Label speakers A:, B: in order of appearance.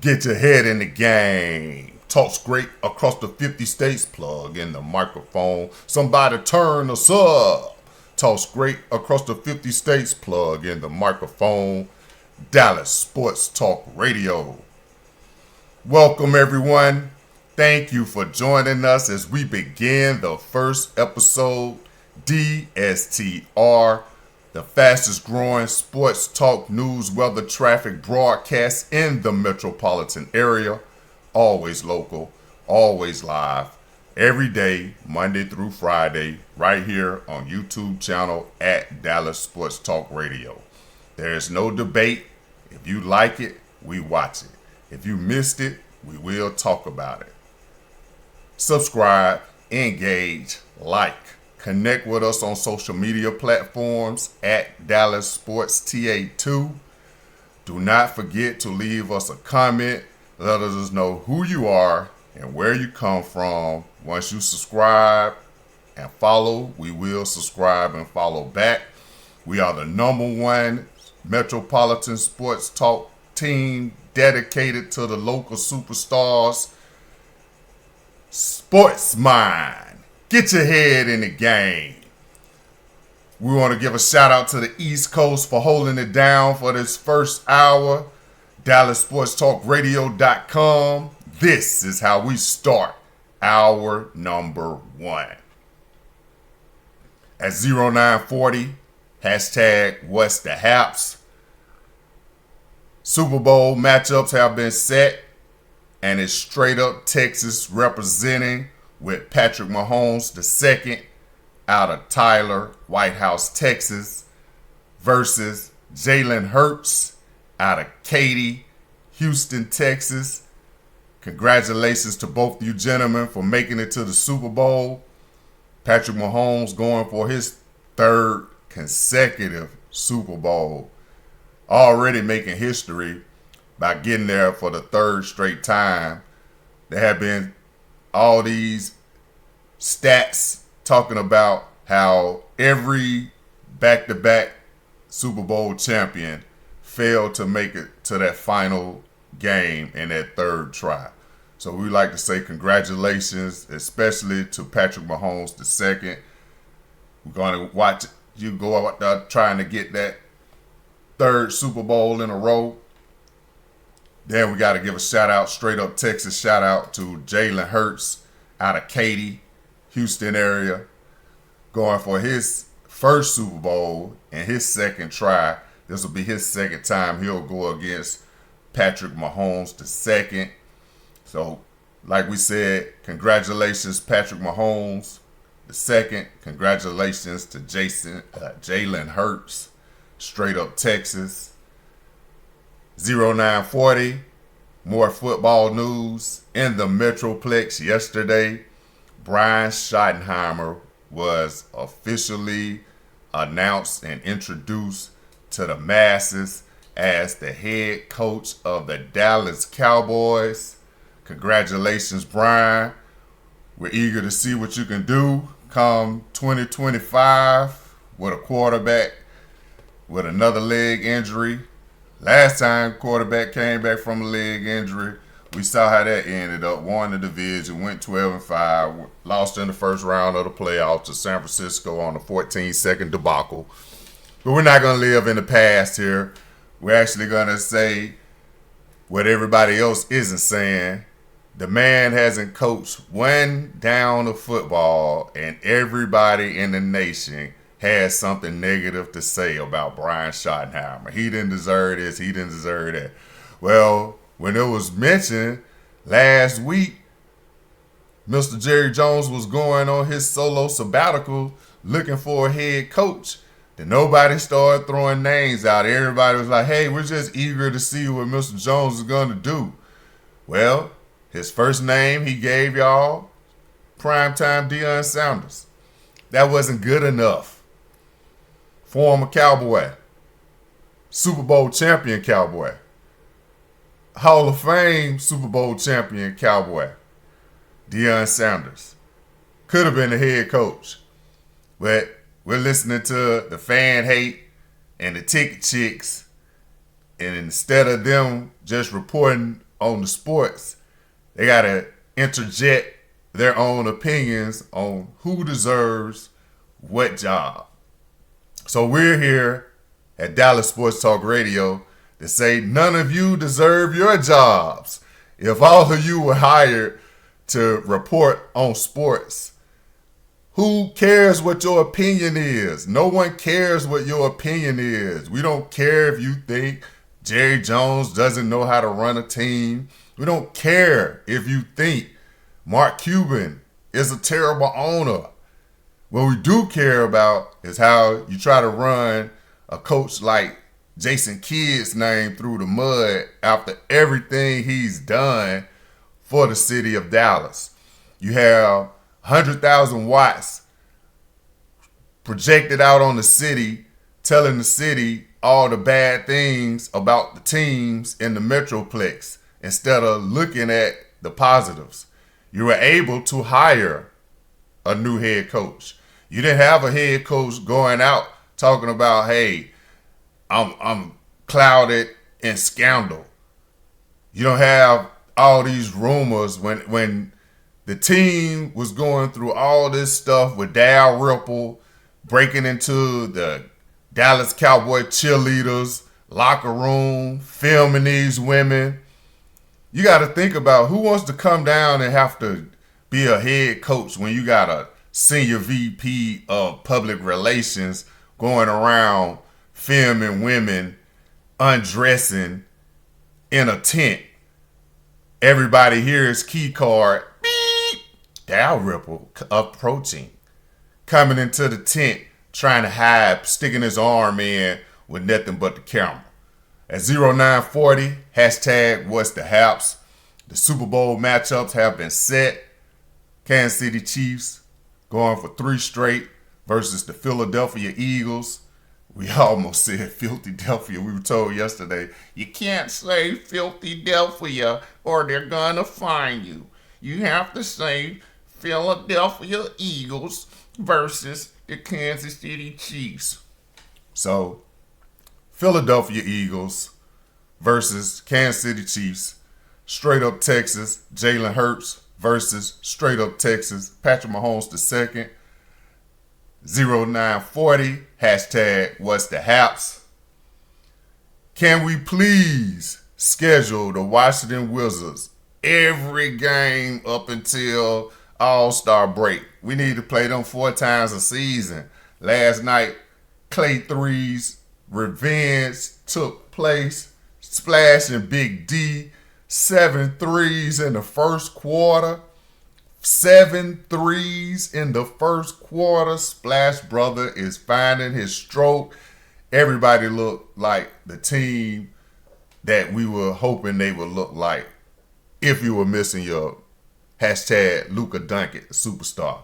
A: Get your head in the game. Talks great across the 50 states. Plug in the microphone. Somebody turn us up. Talks great across the 50 states. Plug in the microphone. Dallas Sports Talk Radio. Welcome, everyone. Thank you for joining us as we begin the first episode, DSTR, the fastest growing sports talk, news, weather, traffic broadcast in the metropolitan area. Always local, always live, every day, Monday through Friday, right here on YouTube channel at Dallas Sports Talk Radio. There is no debate. If you like it, we watch it. If you missed it, we will talk about it. Subscribe, engage, like, connect with us on social media platforms at Dallas Sports TA2. Do not forget to leave us a comment. Let us know who you are and where you come from. Once you subscribe and follow, we will subscribe and follow back. We are the #1 Metropolitan Sports Talk team dedicated to the local superstars. Sports Mind. Get your head in the game. We want to give a shout out to the East Coast for holding it down for this first hour. DallasSportsTalkRadio.com. This is how we start hour number 1. At 0940, hashtag What's the Haps. Super Bowl matchups have been set, and it's straight up Texas representing with Patrick Mahomes II out of Tyler, White House, Texas, versus Jalen Hurts out of Katy, Houston, Texas. Congratulations to both you gentlemen for making it to the Super Bowl. Patrick Mahomes going for his 3rd consecutive Super Bowl. Already making history by getting there for the 3rd straight time. There have been all these stats talking about how every back-to-back Super Bowl champion failed to make it to that final game in that 3rd try. So we like to say congratulations, especially to Patrick Mahomes II. We're going to watch you go out there trying to get that 3rd Super Bowl in a row. Then we got to give a shout out, straight up Texas shout out to Jalen Hurts out of Katy, Houston area, going for his 1st Super Bowl and his 2nd try. This will be his 2nd time he'll go against Patrick Mahomes II. So, like we said, congratulations Patrick Mahomes II. Congratulations to Jalen Hurts, straight up Texas. 0940, more football news in the Metroplex yesterday. Brian Schottenheimer was officially announced and introduced to the masses as the head coach of the Dallas Cowboys. Congratulations, Brian. We're eager to see what you can do come 2025 with a quarterback with another leg injury. Last time quarterback came back from a leg injury, we saw how that ended up. Won the division, went 12-5, lost in the first round of the playoffs to San Francisco on a 14-second debacle. But we're not going to live in the past here. We're actually going to say what everybody else isn't saying. The man hasn't coached one down of football, and everybody in the nation has something negative to say about Brian Schottenheimer. He didn't deserve this. He didn't deserve that. Well, when it was mentioned last week, Mr. Jerry Jones was going on his solo sabbatical looking for a head coach. Then nobody started throwing names out. Everybody was like, hey, we're just eager to see what Mr. Jones is going to do. Well, his first name he gave y'all, primetime Deion Sanders. That wasn't good enough. Former Cowboy, Super Bowl champion Cowboy, Hall of Fame Super Bowl champion Cowboy, Deion Sanders. Could have been the head coach. But we're listening to the fan hate and the ticket chicks, and instead of them just reporting on the sports, they got to interject their own opinions on who deserves what job. So we're here at Dallas Sports Talk Radio to say none of you deserve your jobs. If all of you were hired to report on sports, who cares what your opinion is? No one cares what your opinion is. We don't care if you think Jerry Jones doesn't know how to run a team. We don't care if you think Mark Cuban is a terrible owner. What we do care about is how you try to run a coach like Jason Kidd's name through the mud after everything he's done for the city of Dallas. You have 100,000 watts projected out on the city, telling the city all the bad things about the teams in the Metroplex instead of looking at the positives. You were able to hire a new head coach. You didn't have a head coach going out talking about, hey, I'm clouded in scandal. You don't have all these rumors when the team was going through all this stuff with Dal Ripple breaking into the Dallas Cowboy cheerleaders locker room, filming these women. You got to think about who wants to come down and have to be a head coach when you got a senior VP of public relations going around filming women undressing in a tent. Everybody hears key card, beep, Dal Ripple approaching, coming into the tent, trying to hide, sticking his arm in with nothing but the camera. At 0940, hashtag what's the haps. The Super Bowl matchups have been set. Kansas City Chiefs going for 3 straight versus the Philadelphia Eagles. We almost said Filthy Delphia. We were told yesterday, you can't say Filthy Delphia or they're gonna fine you. You have to say Philadelphia Eagles versus the Kansas City Chiefs. So, Philadelphia Eagles versus Kansas City Chiefs. Straight up Texas, Jalen Hurts versus straight up Texas, Patrick Mahomes II. 0940, hashtag what's the haps. Can we please schedule the Washington Wizards every game up until All-Star break? We need to play them 4 times a season. Last night, Clay Three's revenge took place. Splash and Big D, 7 threes in the first quarter. 7 threes in the first quarter. Splash Brother is finding his stroke. Everybody looked like the team that we were hoping they would look like if you were missing your hashtag Luka Doncic superstar.